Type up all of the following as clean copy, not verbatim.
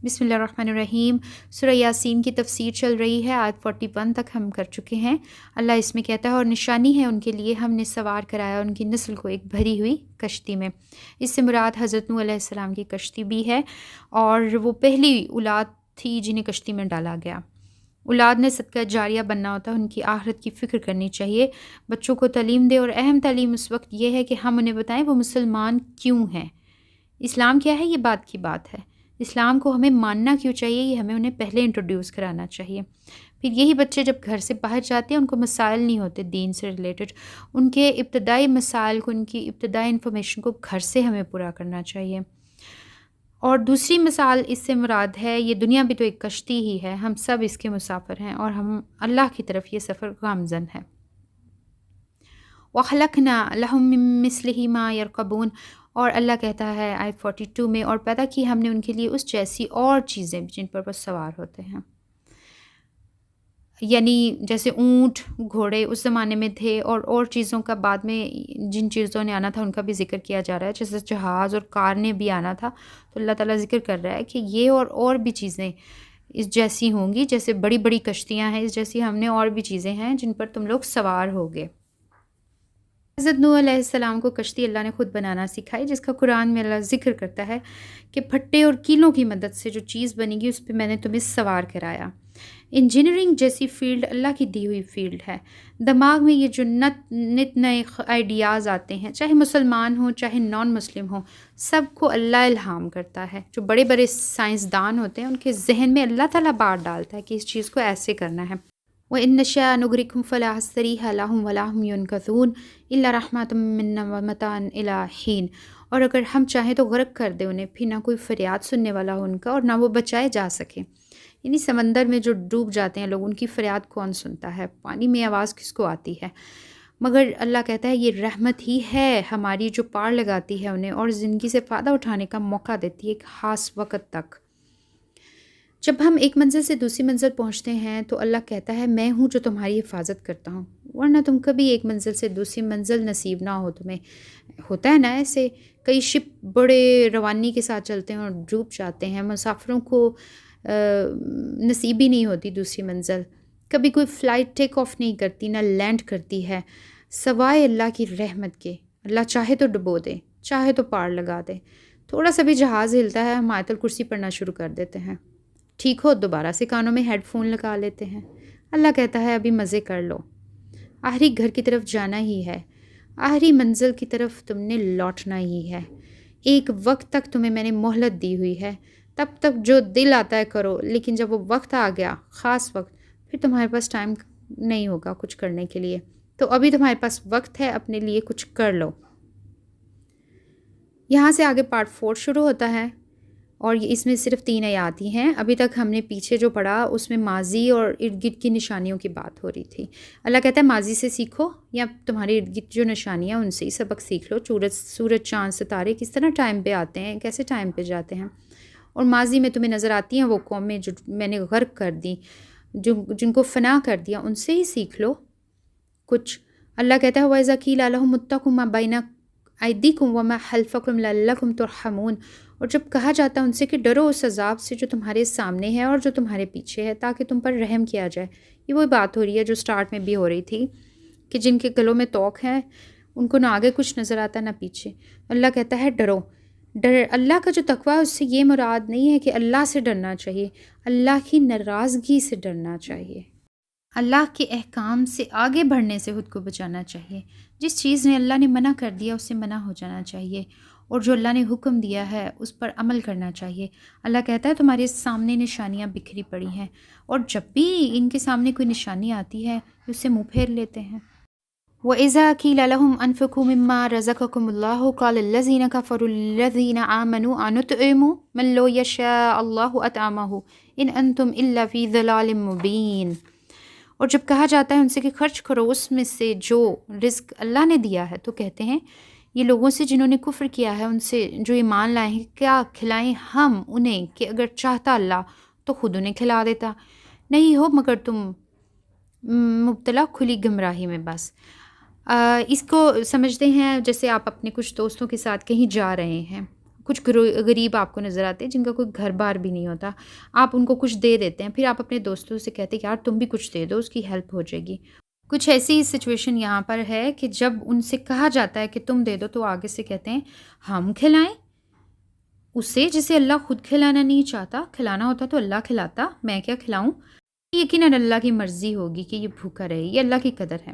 بسم اللہ الرحمن الرحیم۔ سورہ یاسین کی تفسیر چل رہی ہے، آیت 41 تک ہم کر چکے ہیں۔ اللہ اس میں کہتا ہے اور نشانی ہے ان کے لیے ہم نے سوار کرایا ان کی نسل کو ایک بھری ہوئی کشتی میں۔ اس سے مراد حضرت نوح علیہ السلام کی کشتی بھی ہے، اور وہ پہلی اولاد تھی جنہیں کشتی میں ڈالا گیا۔ اولاد نے صدقہ جاریہ بننا ہوتا ہے، ان کی آخرت کی فکر کرنی چاہیے، بچوں کو تعلیم دے، اور اہم تعلیم اس وقت یہ ہے کہ ہم انہیں بتائیں وہ مسلمان کیوں ہیں، اسلام کیا ہے، یہ بات کی بات ہے۔ اسلام کو ہمیں ماننا کیوں چاہیے، یہ ہمیں انہیں پہلے انٹروڈیوس کرانا چاہیے۔ پھر یہی بچے جب گھر سے باہر جاتے ہیں ان کو مسائل نہیں ہوتے دین سے ریلیٹڈ، ان کے ابتدائی مسائل کو، ان کی ابتدائی انفارمیشن کو گھر سے ہمیں پورا کرنا چاہیے۔ اور دوسری مثال اس سے مراد ہے، یہ دنیا بھی تو ایک کشتی ہی ہے، ہم سب اس کے مسافر ہیں اور ہم اللہ کی طرف یہ سفر گامزن ہے۔ وَخَلَقْنَا لَهُم مِّن مِّثْلِهِ مَا يَرْكَبُونَ، اور اللہ کہتا ہے آیت 42 میں، اور پیدا کی ہم نے ان کے لیے اس جیسی اور چیزیں جن پر وہ سوار ہوتے ہیں، یعنی جیسے اونٹ گھوڑے اس زمانے میں تھے، اور چیزوں کا بعد میں جن چیزوں نے آنا تھا ان کا بھی ذکر کیا جا رہا ہے، جیسے جہاز اور کار نے بھی آنا تھا، تو اللہ تعالیٰ ذکر کر رہا ہے کہ یہ اور بھی چیزیں اس جیسی ہوں گی، جیسے بڑی بڑی کشتیاں ہیں اس جیسی ہم نے اور بھی چیزیں ہیں جن پر تم لوگ سوار ہوگے۔ حضرت نوح علیہ السلام کو کشتی اللہ نے خود بنانا سکھائی، جس کا قرآن میں اللہ ذکر کرتا ہے کہ پھٹے اور کیلوں کی مدد سے جو چیز بنے گی اس پہ میں نے تمہیں سوار کرایا۔ انجینئرنگ جیسی فیلڈ اللہ کی دی ہوئی فیلڈ ہے۔ دماغ میں یہ جو نت نئے آئیڈیاز آتے ہیں، چاہے مسلمان ہوں چاہے نان مسلم ہوں، سب کو اللہ الہام کرتا ہے۔ جو بڑے بڑے سائنسدان ہوتے ہیں ان کے ذہن میں اللہ تعالیٰ بات ڈالتا ہے کہ اس چیز کو ایسے کرنا ہے۔ وَإِن نَّشَاء نُغْرِقْهُمْ فَلَا أَسْتَرِيحَ لَهُمْ وَلَا هُمْ يُنْقَذُونَ إِلَّا رَحْمَةً مِّنَّا وَمَتَاعًا إِلَىٰ حِينٍ، اور اگر ہم چاہیں تو غرق کر دیں انہیں، پھر نہ کوئی فریاد سننے والا ہو ان کا اور نہ وہ بچائے جا سکیں۔ یعنی سمندر میں جو ڈوب جاتے ہیں لوگ، ان کی فریاد کون سنتا ہے، پانی میں آواز کس کو آتی ہے، مگر اللہ کہتا ہے یہ رحمت ہی ہے ہماری جو پار لگاتی ہے انہیں اور زندگی سے فائدہ اٹھانے کا موقع دیتی ہے ایک خاص وقت تک۔ جب ہم ایک منزل سے دوسری منزل پہنچتے ہیں تو اللہ کہتا ہے میں ہوں جو تمہاری حفاظت کرتا ہوں، ورنہ تم کبھی ایک منزل سے دوسری منزل نصیب نہ ہو تمہیں۔ ہوتا ہے نا ایسے، کئی شپ بڑے روانی کے ساتھ چلتے ہیں اور ڈوب جاتے ہیں، مسافروں کو نصیب ہی نہیں ہوتی دوسری منزل، کبھی کوئی فلائٹ ٹیک آف نہیں کرتی نہ لینڈ کرتی ہے، سوائے اللہ کی رحمت کے۔ اللہ چاہے تو ڈبو دے، چاہے تو پار لگا دے، تھوڑا سا بھی جہاز ہلتا ہے ہم آیت الکرسی پڑھنا شروع کر دیتے ہیں، ٹھیک ہو دوبارہ سے کانوں میں ہیڈ فون لگا لیتے ہیں۔ اللہ کہتا ہے ابھی مزے کر لو، آخری گھر کی طرف جانا ہی ہے، آخری منزل کی طرف تم نے لوٹنا ہی ہے، ایک وقت تک تمہیں میں نے مہلت دی ہوئی ہے، تب تک جو دل آتا ہے کرو، لیکن جب وہ وقت آ گیا خاص وقت، پھر تمہارے پاس ٹائم نہیں ہوگا کچھ کرنے کے لیے، تو ابھی تمہارے پاس وقت ہے، اپنے لیے کچھ کر لو۔ یہاں سے آگے پارٹ 4 شروع ہوتا ہے، اور اس میں صرف 3 آیات ہی ہیں۔ ابھی تک ہم نے پیچھے جو پڑھا اس میں ماضی اور ارد گرد کی نشانیوں کی بات ہو رہی تھی۔ اللہ کہتا ہے ماضی سے سیکھو، یا تمہارے ارد گرد جو نشانیاں ان سے ہی سبق سیکھ لو، سورج چاند ستارے کس طرح ٹائم پہ آتے ہیں، کیسے ٹائم پہ جاتے ہیں، اور ماضی میں تمہیں نظر آتی ہیں وہ قومیں جو میں نے غرق کر دیں، جن کو فنا کر دیا، ان سے ہی سیکھ لو کچھ۔ اللہ کہتا ہے وَإِذَا قِيلَ لَهُمُ اتَّقُوا مَا بَيْنَ أَيْدِيكُمْ وَمَا خَلْفَكُمْ لَعَلَّكُمْ تُرْحَمُونَ، اور جب کہا جاتا ہے ان سے کہ ڈرو اس عذاب سے جو تمہارے سامنے ہے اور جو تمہارے پیچھے ہے، تاکہ تم پر رحم کیا جائے۔ یہ وہی بات ہو رہی ہے جو سٹارٹ میں بھی ہو رہی تھی کہ جن کے گلوں میں توق ہے ان کو نہ آگے کچھ نظر آتا نہ پیچھے۔ اللہ کہتا ہے ڈرو۔ اللہ کا جو تقویٰ ہے اس سے یہ مراد نہیں ہے کہ اللہ سے ڈرنا چاہیے، اللہ کی ناراضگی سے ڈرنا چاہیے، اللہ کے احکام سے آگے بڑھنے سے خود کو بچانا چاہیے۔ جس چیز نے اللہ نے منع کر دیا اس سے منع ہو جانا چاہیے، اور جو اللہ نے حکم دیا ہے اس پر عمل کرنا چاہیے۔ اللہ کہتا ہے تمہارے سامنے نشانیاں بکھری پڑی ہیں، اور جب بھی ان کے سامنے کوئی نشانی آتی ہے اس سے منہ پھیر لیتے ہیں۔ وَإِذَا قِيلَ لَهُمْ أَنفِقُوا مِمَّا رَزَقَكُمُ اللَّهُ قَالَ الَّذِينَ كَفَرُوا لِلَّذِينَ آمَنُوا أَنُطْعِمُ مَن لَّوْ يَشَاءُ اللَّهُ أَطْعَمَهُ إِنْ أَنْتُمْ إِلَّا فِي ضَلَالٍ مُّبِينٍ، اور جب کہا جاتا ہے ان سے کہ خرچ کرو اس میں سے جو رزق اللہ نے دیا ہے، تو کہتے ہیں یہ لوگوں سے جنہوں نے کفر کیا ہے، ان سے جو ایمان لائے ہیں، کیا کھلائیں ہم انہیں کہ اگر چاہتا اللہ تو خود انہیں کھلا دیتا، نہیں ہو مگر تم مبتلا کھلی گمراہی میں۔ بس اس کو سمجھتے ہیں جیسے آپ اپنے کچھ دوستوں کے ساتھ کہیں جا رہے ہیں، کچھ غریب آپ کو نظر آتے ہیں جن کا کوئی گھر بار بھی نہیں ہوتا، آپ ان کو کچھ دے دیتے ہیں، پھر آپ اپنے دوستوں سے کہتے ہیں یار تم بھی کچھ دے دو، اس کی ہیلپ ہو جائے گی۔ کچھ ایسی سچویشن یہاں پر ہے کہ جب ان سے کہا جاتا ہے کہ تم دے دو تو آگے سے کہتے ہیں ہم کھلائیں اسے جسے اللہ خود کھلانا نہیں چاہتا، کھلانا ہوتا تو اللہ کھلاتا، میں کیا کھلاؤں؟ یقیناً اللہ کی مرضی ہوگی کہ یہ بھوکا رہے، یہ اللہ کی قدر ہے۔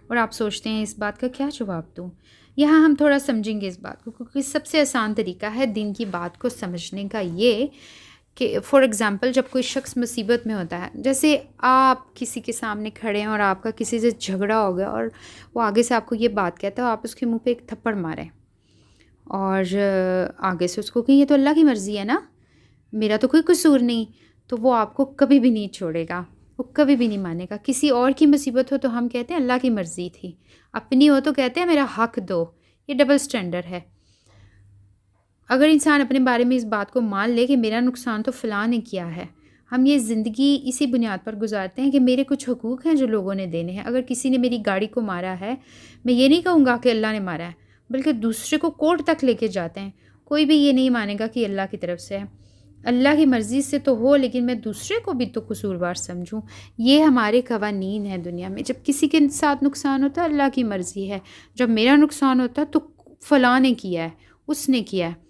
اور آپ سوچتے ہیں اس بات کا کیا جواب دوں؟ یہاں ہم تھوڑا سمجھیں گے اس بات کو، کیونکہ سب سے آسان طریقہ ہے دین کی بات کو سمجھنے کا یہ کہ فار ایگزامپل جب کوئی شخص مصیبت میں ہوتا ہے، جیسے آپ کسی کے سامنے کھڑے ہیں اور آپ کا کسی سے جھگڑا ہو گیا اور وہ آگے سے آپ کو یہ بات کہتا ہے، آپ اس کے منہ پہ ایک تھپڑ ماریں اور آگے سے اس کو کہ یہ تو اللہ کی مرضی ہے نا، میرا تو کوئی قصور نہیں، تو وہ آپ کو کبھی بھی نہیں چھوڑے گا، وہ کبھی بھی نہیں مانے گا۔ کسی اور کی مصیبت ہو تو ہم کہتے ہیں اللہ کی مرضی تھی، اپنی ہو تو کہتے ہیں میرا حق دو، یہ ڈبل سٹینڈرڈ ہے۔ اگر انسان اپنے بارے میں اس بات کو مان لے کہ میرا نقصان تو فلاں نے کیا ہے، ہم یہ زندگی اسی بنیاد پر گزارتے ہیں کہ میرے کچھ حقوق ہیں جو لوگوں نے دینے ہیں۔ اگر کسی نے میری گاڑی کو مارا ہے، میں یہ نہیں کہوں گا کہ اللہ نے مارا ہے، بلکہ دوسرے کو کورٹ تک لے کے جاتے ہیں، کوئی بھی یہ نہیں مانے گا کہ اللہ کی طرف سے ہے، اللہ کی مرضی سے تو ہو لیکن میں دوسرے کو بھی تو قصوروار سمجھوں۔ یہ ہمارے قوانین ہیں دنیا میں، جب کسی کے ساتھ نقصان ہوتا ہے اللہ کی مرضی ہے، جب میرا نقصان ہوتا ہے تو فلاں نے کیا ہے، اس نے کیا ہے،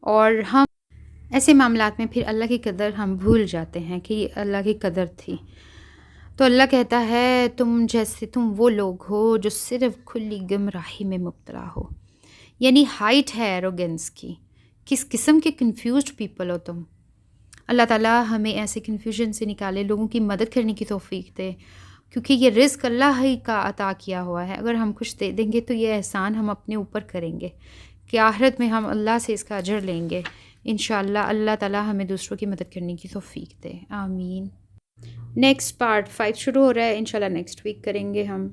اور ہم ایسے معاملات میں پھر اللہ کی قدر ہم بھول جاتے ہیں کہ یہ اللہ کی قدر تھی۔ تو اللہ کہتا ہے تم وہ لوگ ہو جو صرف کھلی گمراہی میں مبتلا ہو، یعنی ہائٹ ہے ایروگنس کی، کس قسم کے کنفیوزڈ پیپل ہو تم۔ اللہ تعالیٰ ہمیں ایسے کنفیوژن سے نکالے، لوگوں کی مدد کرنے کی توفیق دے، کیونکہ یہ رزق اللہ ہی کا عطا کیا ہوا ہے۔ اگر ہم کچھ دے دیں گے تو یہ احسان ہم اپنے اوپر کریں گے کہ آخرت میں ہم اللہ سے اس کا اجر لیں گے انشاءاللہ۔ اللہ تعالیٰ ہمیں دوسروں کی مدد کرنے کی توفیق دے، آمین۔ نیکسٹ پارٹ 5 شروع ہو رہا ہے، انشاءاللہ نیکسٹ ویک کریں گے ہم۔